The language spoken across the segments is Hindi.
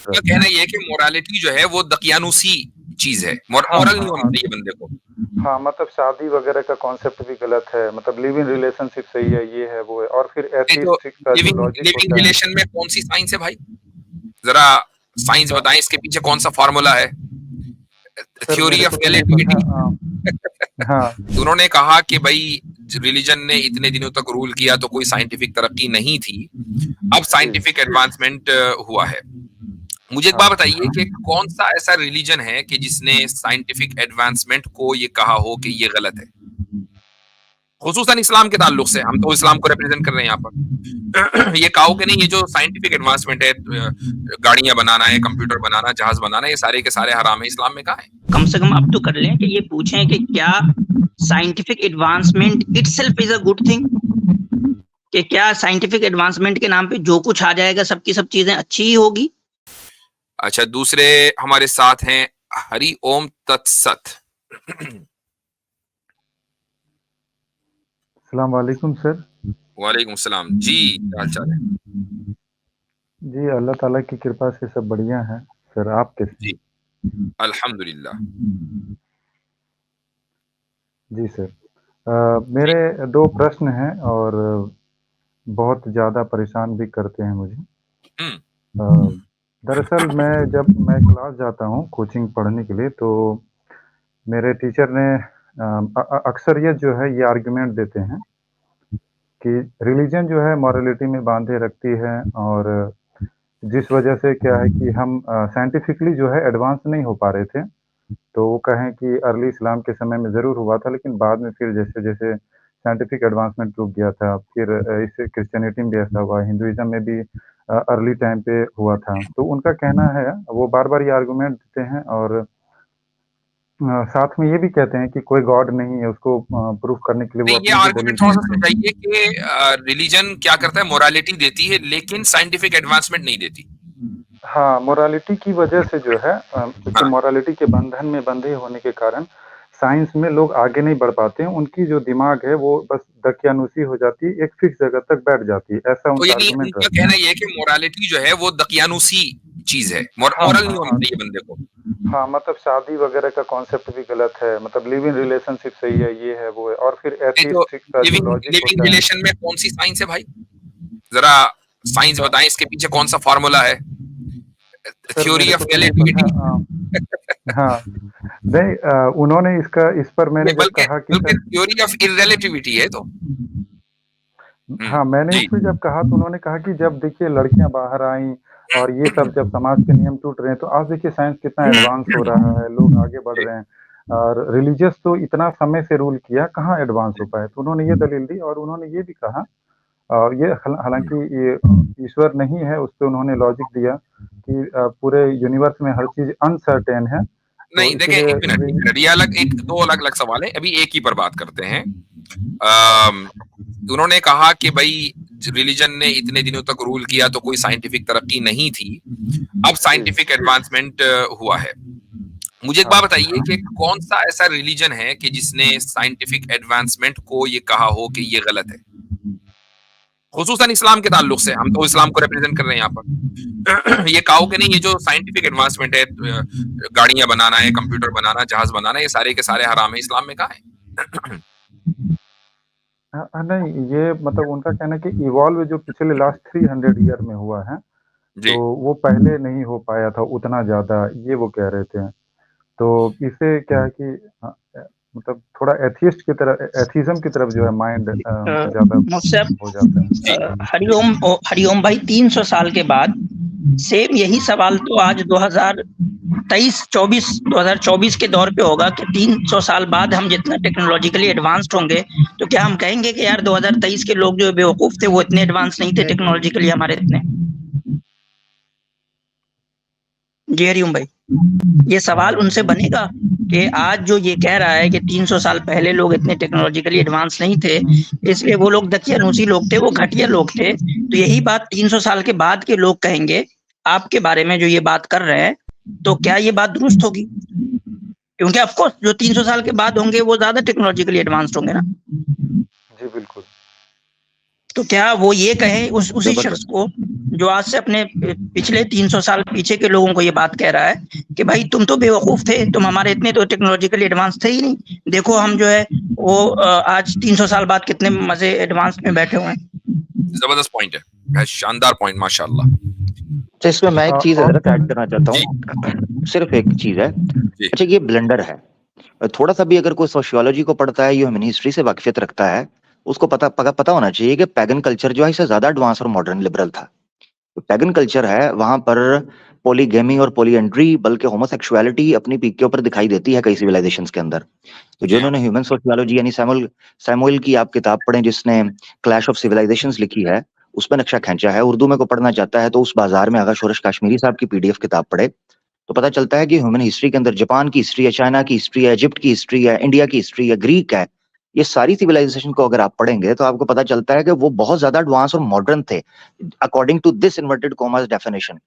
उनका कहना ये है कि मोरालिटी जो है वो दकियानुसी चीज है, हाँ मोरल नहीं हाँ होना चाहिए बंदे को। हाँ, मतलब शादी वगैरह का कॉन्सेप्ट भी गलत है, मतलब लिव इन रिलेशनशिप सही है, ये है वो है, और फिर नहीं तो एथिस्टिक का जो लिविंग लॉजिक लिविंग होता है। रिलेशन में कौन सी साइंस है भाई? जरा साइंस सा- बताएं, इसके पीछे कौन सा फॉर्मूला है? सर थ्योरी मेरे ऑफ को तो नहीं रिलेटिविटी। पता। हाँ उन्होंने कहा कि भाई रिलीजन ने इतने दिनों तक रूल किया तो कोई साइंटिफिक तरक्की नहीं थी, अब जी साइंटिफिक एडवांसमेंट हुआ है। मुझे एक बात हाँ बताइए कि कौन सा ऐसा रिलीजन है कि जिसने साइंटिफिक एडवांसमेंट को ये कहा हो कि ये गलत है, खुसूसन इस्लाम के ताल्लुक से? हम तो इस्लाम को रिप्रेजेंट कर रहे हैं यहाँ पर। ये कहो कि नहीं ये जो साइंटिफिक एडवांसमेंट है, गाड़ियां बनाना है, कंप्यूटर बनाना, जहाज बनाना, ये सारे के सारे हराम है, इस्लाम में कहा है? कम से कम अब तो कर लें कि ये पूछें कि क्या scientific advancement itself is a good thing, कि क्या साइंटिफिक एडवांसमेंट के नाम पे जो कुछ आ जाएगा सबकी सब चीजें अच्छी ही होगी। अच्छा, दूसरे हमारे साथ हैं हरि ओम तत्सत। अस्सलाम वालेकुम सर। वालेकुम सलाम जी, क्या हाल चाल है? जी अल्लाह ताला की कृपा से सब बढ़िया है। सर आप कैसे जी हैं? अल्हम्दुलिल्लाह। जी सर। जी। मेरे दो प्रश्न हैं और बहुत ज़्यादा परेशान भी करते हैं मुझे। हम्म। दरअसल जब मैं क्लास जाता हूँ कोचिंग पढ़ने के लिए, तो मेरे टीचर ने अक्सर ये जो है ये आर्गुमेंट देते हैं कि रिलीजन जो है मॉरलिटी में बांधे रखती है, और जिस वजह से क्या है कि हम साइंटिफिकली जो है एडवांस नहीं हो पा रहे थे। तो वो कहें कि अर्ली इस्लाम के समय में ज़रूर हुआ था, लेकिन बाद में फिर जैसे-जैसे साइंटिफिक एडवांसमेंट रुक गया था, फिर इससे क्रिश्चियनिटी में भी ऐसा हुआ, हिंदुइज़्म में भी अर्ली टाइम पे हुआ था। तो उनका कहना है, वो बार-बार ये आर्गुमेंट देते हैं, और साथ में ये भी कहते हैं कि कोई गॉड नहीं है, उसको प्रूफ करने के लिए वो नहीं, ये अपनी भी दलील आर्गुमेंट थोड़ा सा देते हैं। समझाइए कि रिलीजन क्या करता है, मोरालिटी देती है लेकिन साइंटिफिक एडवांसमेंट नहीं देती। हाँ, मोरालिटी की वजह से जो है, क्योंकि हाँ, मोरालिटी के बंधन में बंधे होने के कारण साइंस में लोग आगे नहीं बढ़ पाते हैं। उनकी जो दिमाग है वो बस दकियानूसी हो जाती है, एक फिक्स जगह तक बैठ जाती है, ऐसा तो उनका यानी आर्गुमेंट उनका रहता है। कहना ये है कि मोरालिटी जो है वो दकियानुसी चीज है, हाँ, मोरल नहीं हाँ, होना हाँ। चाहिए बंदे को। हाँ, मतलब शादी वगैरह का कॉन्सेप्ट भी गलत है, मतलब लिव इन रिलेशनशिप सही है, ये है वो है, और फिर नहीं तो एथिस्टिक का जो लिविंग लॉजिक लिविंग होता है। रिलेशन में कौन सी साइंस है भाई? जरा साइंस सा बताएं, इसके पीछे कौन सा फॉर्मूला है? सर थ्योरी मेरे ऑफ को तो नहीं रिलेटिविटी। पता। हाँ, नहीं, उन्होंने इस पर मैंने नहीं, जब बल्कि कहा कि बल्कि सर, थ्योरी ऑफ इररिलेटिविटी है तो। हाँ, मैंने जी। इस पे जब कहा तो उन्होंने कहा कि जब देखिए लड़कियां बाहर आईं और ये सब जब समाज के नियम टूट रहे हैं, तो आज देखिए साइंस कितना एडवांस हो रहा है, लोग आगे बढ़ रहे हैं, और रिलीजियस तो इतना समय से रूल किया, कहाँ एडवांस हो पाए। तो उन्होंने ये दलील दी, और उन्होंने ये भी कहा, और ये हालांकि ये ईश्वर नहीं है, उस पे उन्होंने लॉजिक दिया कि पूरे यूनिवर्स में हर चीज अनसर्टेन है, तो नहीं देखें, इसीलिए एक मिनट, ये अलग, एक दो अलग अलग सवाल है, अभी एक ही पर बात करते हैं। उन्होंने कहा कि भाई रिलीजन ने इतने दिनों तक रूल किया तो कोई साइंटिफिक तरक्की नहीं थी, अब जी साइंटिफिक एडवांसमेंट हुआ है। मुझे एक बात हाँ बताइए कि कौन सा ऐसा रिलीजन है कि जिसने साइंटिफिक एडवांसमेंट को ये कहा हो कि ये गलत है, खुसूसन इस्लाम के ताल्लुक से? हम तो इस्लाम को रिप्रेजेंट कर रहे हैं यहाँ पर। ये कहो कि नहीं ये जो साइंटिफिक एडवांसमेंट है, गाड़ियां बनाना है, कंप्यूटर बनाना, जहाज बनाना, ये सारे के सारे हराम है, इस्लाम में कहा है? नहीं, ये मतलब उनका कहना है कि इवॉल्व जो पिछले लास्ट 300 ईयर में हुआ है, जी। तो वो पहले नहीं हो पाया था उतना ज़्यादा, ये वो कह रहे थे। तो इससे क्या है कि मतलब थोड़ा एथियस्ट की तरफ, एथिज्म की तरफ जो है माइंड ज़्यादा मुझसे हो जाता है। जी। हरिओम भाई, 300 साल के बाद सेम यही सवाल तो आज 2024 के दौर पे होगा कि 300 साल बाद हम जितना टेक्नोलॉजिकली एडवांस्ड होंगे, तो क्या हम कहेंगे कि यार 2023 के लोग जो बेवकूफ थे वो इतने एडवांस नहीं थे टेक्नोलॉजिकली हमारे इतने? जी हरिओम भाई, ये सवाल उनसे बनेगा कि आज जो ये कह रहा है कि 300 साल पहले लोग इतने टेक्नोलॉजिकली एडवांस नहीं थे, इसलिए वो लोग दकियानूसी लोग थे, वो घटिया लोग थे, तो यही बात 300 साल के बाद के लोग कहेंगे आपके बारे में जो ये बात कर रहे हैं, तो क्या ये बात दुरुस्त होगी? क्योंकि ऑफ कोर्स जो 300 साल के बाद होंगे वो ज्यादा टेक्नोलॉजिकली एडवांस्ड होंगे ना। जी बिल्कुल। तो क्या वो ये कहे उसी जबरदस्त। शख्स को जो आज से अपने पिछले 300 साल पीछे के लोगों को ये बात कह रहा है कि भाई तुम तो बेवकूफ थे, तुम हमारे इतने तो टेक्नोलॉजिकली एडवांस थे ही नहीं, देखो हम जो है वो आज 300 साल बाद कितने मजे एडवांस में बैठे हुए हैं। जबरदस्त पॉइंट है, शानदार पॉइंट, माशाल्लाह। अच्छा, इसमें मैं एक चीज ऐड करना चाहता हूँ, सिर्फ एक चीज है। अच्छा, ये ब्लेंडर है, थोड़ा सा भी अगर कोई सोशियोलॉजी को पढ़ता है, ह्यूमन हिस्ट्री से वाकिफियत रखता है, उसको पता होना चाहिए कि पैगन कल्चर जो है इससे ज्यादा एडवांस और मॉडर्न लिबरल था। पैगन कल्चर है, वहां पर पॉलीगेमी और पॉलीएंड्री, बल्कि होमोसेक्सुअलिटी अपनी पीक के ऊपर दिखाई देती है कई सिविलाइजेशंस के अंदर। तो जिन्होंने ह्यूमन सोशियोलॉजी यानी सैमुअल की आप किताब पढ़ें, जिसने क्लैश ऑफ सिविलाइजेशंस लिखी है, उसमें नक्शा खींचा है। उर्दू में को पढ़ना चाहता है तो उस बाजार में आगा शोरश काश्मीरी साहब की पीडीएफ किताब पढ़े, तो पता चलता है कि ह्यूमन हिस्ट्री के अंदर जापान की हिस्ट्री है, चाइना की हिस्ट्री है, इजिप्ट की हिस्ट्री है, इंडिया की हिस्ट्री है, ग्रीक है, ये सारी सिविलाइजेशन को अगर आप पढ़ेंगे तो आपको पता चलता है कि वो बहुत ज्यादा एडवांस और मॉडर्न थे according to this inverted commas definition.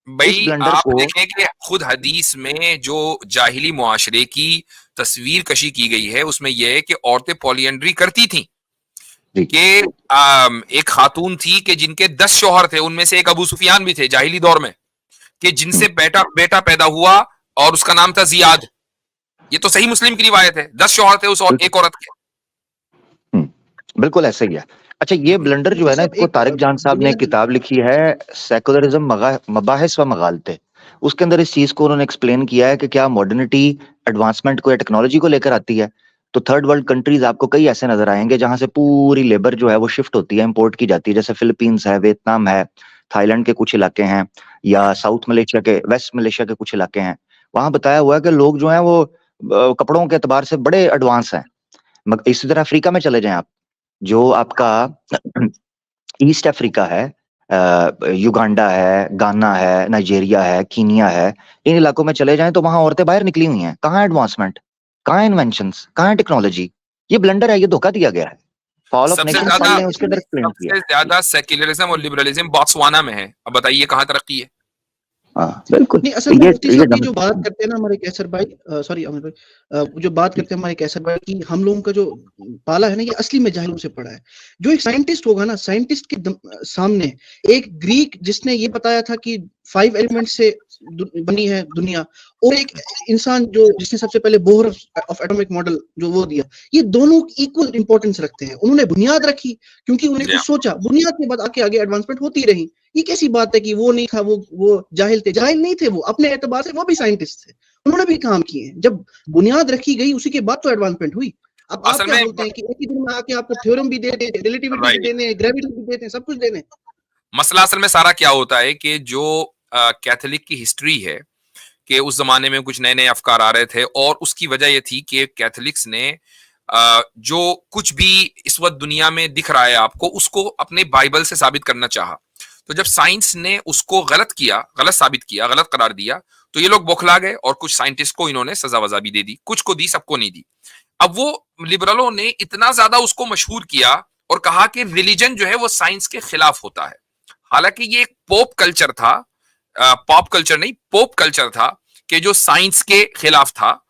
भाई आप देखें कि खुद हदीस में जो जाहिली मुआशरे की तस्वीर कशी की गई है उसमें यह है कि औरतें पॉलीएंड्री करती थी, कि एक खातून थी कि जिनके 10 शौहर थे, उनमें से एक अबू सुफियान भी थे जाहिली दौर में, कि जिनसे बेटा पैदा हुआ और उसका नाम था जियाद। ये तो सही मुस्लिम की रिवायत है, 10 शौहर थे उस और एक औरत के। बिल्कुल ऐसे ही है। अच्छा, ये ब्लंडर जो है ना, इसको तारिक जान साहब ने किताब लिखी है सेकुलरिज्म मबाहिस व मगालते, उसके अंदर इस चीज को उन्होंने एक्सप्लेन किया है कि क्या मॉडर्निटी एडवांसमेंट को या टेक्नोलॉजी को लेकर आती है। तो थर्ड वर्ल्ड कंट्रीज आपको कई ऐसे नजर आएंगे जहां से पूरी लेबर जो है वो शिफ्ट होती है, इंपोर्ट की जाती है, जैसे फिलीपींस है, वियतनाम है, थाईलैंड के कुछ इलाके हैं, या साउथ मलेशिया के, वेस्ट मलेशिया के कुछ इलाके हैं। वहां बताया हुआ है कि लोग जो है वो कपड़ों के एतबार से बड़े एडवांस हैं। इसी तरह अफ्रीका में चले जाएं आप, जो आपका ईस्ट अफ्रीका है, युगांडा है, गाना है, नाइजीरिया है, कीनिया है, इन इलाकों में चले जाएं तो वहां औरतें बाहर निकली हुई हैं। कहाँ एडवांसमेंट, कहाँ इन्वेंशंस, कहाँ टेक्नोलॉजी? ये ब्लंडर है, ये धोखा दिया गया है। फॉल ऑफ नेशंस फाइल ने उसके अंदर एक्सप्लेन किया। सबसे ज्यादा सेक्युलरिज्म और लिबरलिज्म बोत्सवाना में है। अब बताइए कहाँ तरक्की है? बिल्कुल नहीं, असल में मुफ्ती साहब जो बात करते हैं ना हमारे कैसर भाई, सॉरी अमिर भाई, जो बात करते हैं हमारे कैसर भाई की हम लोगों का जो पाला है ना, ये असली में जाहिलों से पड़ा है। जो एक साइंटिस्ट होगा ना, साइंटिस्ट के सामने एक ग्रीक जिसने ये बताया था कि 5 एलिमेंट से बनी है दुनिया, और एक इंसान जो जिसने सबसे पहले बोहर ऑफ एटॉमिक मॉडल जो वो दिया, ये दोनों इक्वल इंपॉर्टेंस रखते हैं। उन्होंने बुनियाद रखी क्योंकि उन्हें कुछ सोचा, बुनियाद के बाद आगे एडवांसमेंट होती रही। ये कैसी बात है कि वो नहीं था, वो जाहिल थे? जाहिल नहीं थे वो, अपने एतबार से वो भी साइंटिस्ट थे, उन्होंने भी काम किए। जब बुनियाद रखी गई उसी के बाद तो एडवांसमेंट हुई। अब आप क्या बोलते हैं कि एक ही दिन में आके आपको थ्योरम भी दे दे, रिलेटिविटी भी देने, ग्रेविटी भी देते हैं, सब कुछ देने। मसला असल में सारा क्या होता है कि जो कैथोलिक की हिस्ट्री है कि उस जमाने में कुछ नए नए अफकार आ रहे थे, और उसकी वजह यह थी कि कैथोलिक्स ने जो कुछ भी इस वक्त दुनिया में दिख रहा है आपको, उसको अपने बाइबल से साबित करना चाहा। तो जब साइंस ने उसको गलत साबित किया, गलत करार दिया, तो ये लोग बौखला गए और कुछ साइंटिस्ट को इन्होंने सजा वजा भी दे दी। कुछ को दी, सबको नहीं दी। अब वो लिबरलों ने इतना ज्यादा उसको मशहूर किया और कहा कि रिलीजन जो है वो साइंस के खिलाफ होता है। हालांकि ये एक पॉप कल्चर था, पॉप कल्चर नहीं, पोप कल्चर था कि जो साइंस के खिलाफ था।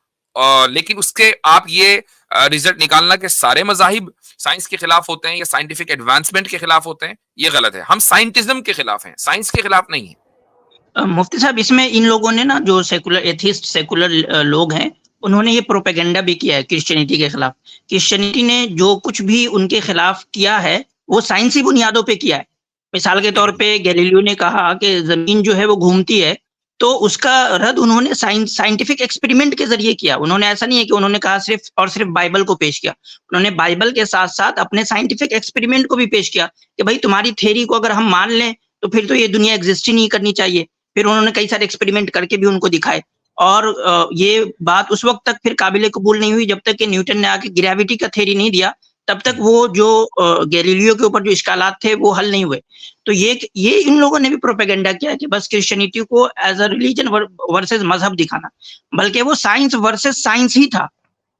लेकिन उसके आप ये रिजल्ट निकालना कि सारे मजाहिब साइंस के खिलाफ होते हैं या साइंटिफिक एडवांसमेंट के खिलाफ होते हैं, ये गलत है। हम साइंटिज्म के खिलाफ हैं, साइंस के खिलाफ नहीं है। मुफ्ती साहब, इसमें इन लोगों ने ना, जो सेकुलर एथिस्ट सेकुलर लोग हैं, उन्होंने ये प्रोपेगेंडा भी किया है क्रिश्चियनिटी के खिलाफ। क्रिश्चियनिटी ने जो कुछ भी उनके खिलाफ किया है वो साइंसी बुनियादों पे किया है। मिसाल के तौर पे गैलीलियो ने कहा कि जमीन जो है वो घूमती है, तो उसका रद्द उन्होंने साइंटिफिक एक्सपेरिमेंट के जरिए किया। उन्होंने ऐसा नहीं है कि उन्होंने कहा सिर्फ और सिर्फ बाइबल को पेश किया, उन्होंने बाइबल के साथ साथ अपने साइंटिफिक एक्सपेरिमेंट को भी पेश किया कि भाई तुम्हारी थ्योरी को अगर हम मान लें तो फिर तो ये दुनिया एग्जिस्ट ही नहीं करनी चाहिए। फिर उन्होंने कई सारे एक्सपेरिमेंट करके भी उनको दिखाए, और ये बात उस वक्त तक फिर काबिल कबूल नहीं हुई जब तक कि न्यूटन ने आके ग्रेविटी का थ्योरी नहीं दिया। तब तक वो जो गैलीलियो के ऊपर जो इश्कालात थे वो हल नहीं हुए। तो ये इन लोगों ने भी प्रोपेगेंडा किया कि बस क्रिश्चियनिटी को एज अ रिलीजन वर्सेस मजहब दिखाना, बल्कि वो साइंस वर्सेस साइंस ही था।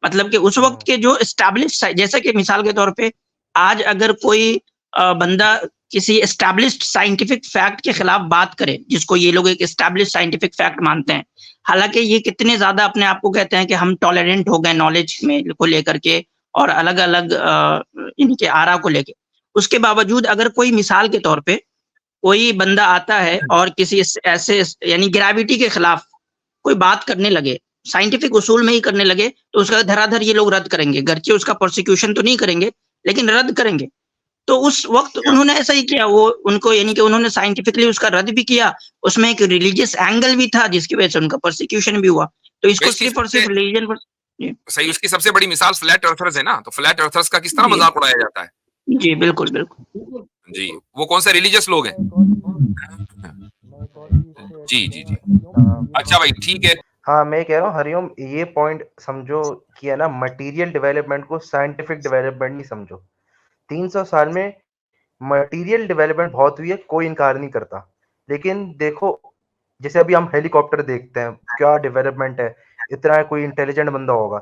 मतलब कि उस वक्त के जो एस्टैब्लिश्ड, जैसे कि मिसाल के तौर पे आज अगर कोई बंदा किसी एस्टैब्लिश्ड साइंटिफिक फैक्ट के खिलाफ बात करे, जिसको ये लोग एक एस्टैब्लिश्ड साइंटिफिक फैक्ट मानते हैं, हालांकि ये कितने ज्यादा अपने आप को कहते हैं कि हम टॉलरेंट हो गए नॉलेज में को लेकर के और अलग अलग इनके आरा को लेके, उसके बावजूद अगर कोई मिसाल के तौर पे कोई बंदा आता है और किसी ऐसे यानी ग्रेविटी के खिलाफ कोई बात करने लगे, साइंटिफिक उसूल में ही करने लगे, तो उसका धराधर ये लोग रद्द करेंगे। गर्चे उसका प्रोसिक्यूशन तो नहीं करेंगे, लेकिन रद्द करेंगे। तो उस वक्त उन्होंने ऐसा ही किया, वो उनको यानी कि उन्होंने साइंटिफिकली उसका रद्द भी किया। उसमें एक रिलीजियस एंगल भी था जिसकी वजह से उनका प्रोसिक्यूशन भी हुआ। तो इसको इसकी सिर्फ और सिर्फ रिलीजन पर सही, उसकी सबसे बड़ी मिसाल फ्लैट अर्थर्स है ना, तो फ्लैट अर्थर्स का किस तरह जी। मजाक उड़ाया जाता है। जी बिल्कुल बिल्कुल। जी, वो कौन से रिलीजियस लोग हैं। जी जी जी, अच्छा भाई ठीक है। हाँ, मैं कह रहा हूँ हरिओम, ये पॉइंट समझो कि है ना, मटेरियल डेवलपमेंट को साइंटिफिक डेवलपमेंट नहीं समझो। 300 साल में मटेरियल डेवलपमेंट बहुत हुई है, कोई इनकार नहीं करता। लेकिन देखो, जैसे अभी हम हेलीकॉप्टर देखते हैं, क्या डेवलपमेंट है, इतना कोई इंटेलिजेंट बंदा होगा।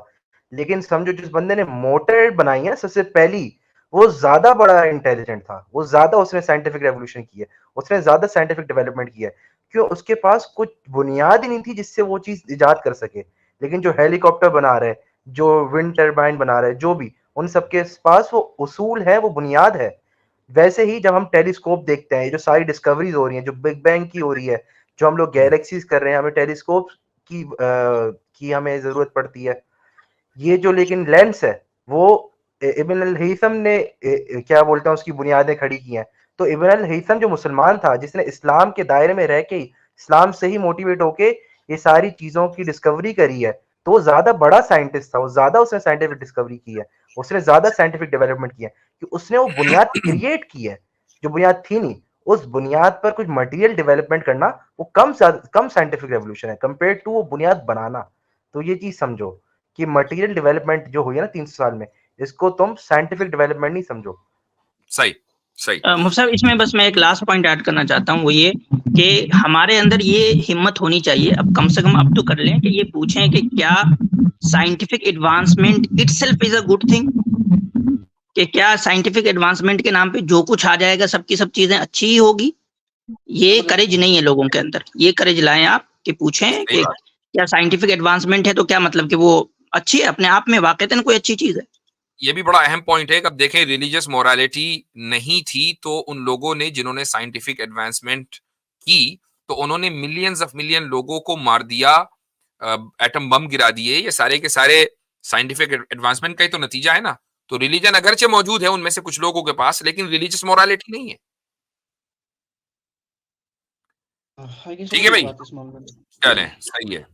लेकिन समझो जिस बंदे ने मोटर बनाई है सबसे पहली, वो ज्यादा बड़ा इंटेलिजेंट था, वो ज्यादा उसने साइंटिफिक रेवोल्यूशन की है, उसने ज्यादा साइंटिफिक डेवलपमेंट किया है। क्यों? उसके पास कुछ बुनियाद ही नहीं थी जिससे वो चीज इजाद कर सके। लेकिन जो हेलीकॉप्टर बना रहे, जो विंड टर्बाइन बना रहे, जो भी, उन सबके पास वो उसूल है, वो बुनियाद है। वैसे ही जब हम टेलीस्कोप देखते हैं, ये जो सारी डिस्कवरीज हो रही हैं, जो बिग बैंग की हो रही है, जो हम लोग गैलेक्सीज कर रहे हैं, हमें टेलीस्कोप की हमें जरूरत पड़ती है। ये जो लेकिन लेंस है, वो इब्न अल हैथम ने क्या बोलते हैं, उसकी बुनियादें खड़ी की हैं। तो इब्न अल हैथम जो मुसलमान था, जिसने इस्लाम के दायरे में रह के इस्लाम से ही मोटिवेट होके ये सारी चीजों की डिस्कवरी करी है, तो वो ज्यादा बड़ा साइंटिस्ट था, वो ज्यादा उसने साइंटिफिक डिस्कवरी की है, उसने ज्यादा साइंटिफिक डेवलपमेंट किया है, कि उसने वो बुनियाद क्रिएट की है जो बुनियाद थी नहीं। उस बुनियाद पर कुछ मटेरियल डेवलपमेंट करना, वो कम साइंटिफिक रेवोल्यूशन है कंपेयर टू वो बुनियाद बनाना। तो ये चीज समझो कि मटेरियल डेवलपमेंट जो हुई है ना 300 साल में, इसको तुम साइंटिफिक डेवलपमेंट नहीं समझो। सही सही। मुफ्ती साहब, इसमें बस मैं एक लास्ट पॉइंट ऐड करना चाहता हूँ, वो ये कि हमारे अंदर ये हिम्मत होनी चाहिए, अब कम से कम अब तो कर लें, कि ये पूछें कि क्या scientific advancement itself is a good thing, कि क्या साइंटिफिक एडवांसमेंट के नाम पे जो कुछ आ जाएगा सबकी सब चीजें अच्छी ही होगी। ये करेज नहीं है लोगों के अंदर, ये करेज लाएं आप कि पूछें कि क्या साइंटिफिक एडवांसमेंट है तो क्या मतलब कि वो अच्छी है अपने आप में, वाकईतन कोई अच्छी चीज है। ये भी बड़ा अहम पॉइंट है कि अब देखें, रिलीजियस मोरालिटी नहीं थी तो उन लोगों ने जिन्होंने साइंटिफिक एडवांसमेंट की, तो उन्होंने मिलियंस ऑफ मिलियन लोगों को मार दिया, एटम बम गिरा दिए। ये सारे के सारे साइंटिफिक एडवांसमेंट का ही तो नतीजा है ना। तो रिलीजन अगरचे मौजूद है उनमें से कुछ लोगों के पास, लेकिन रिलीजियस मोरालिटी नहीं है। ठीक है भाई, चलें, सही है।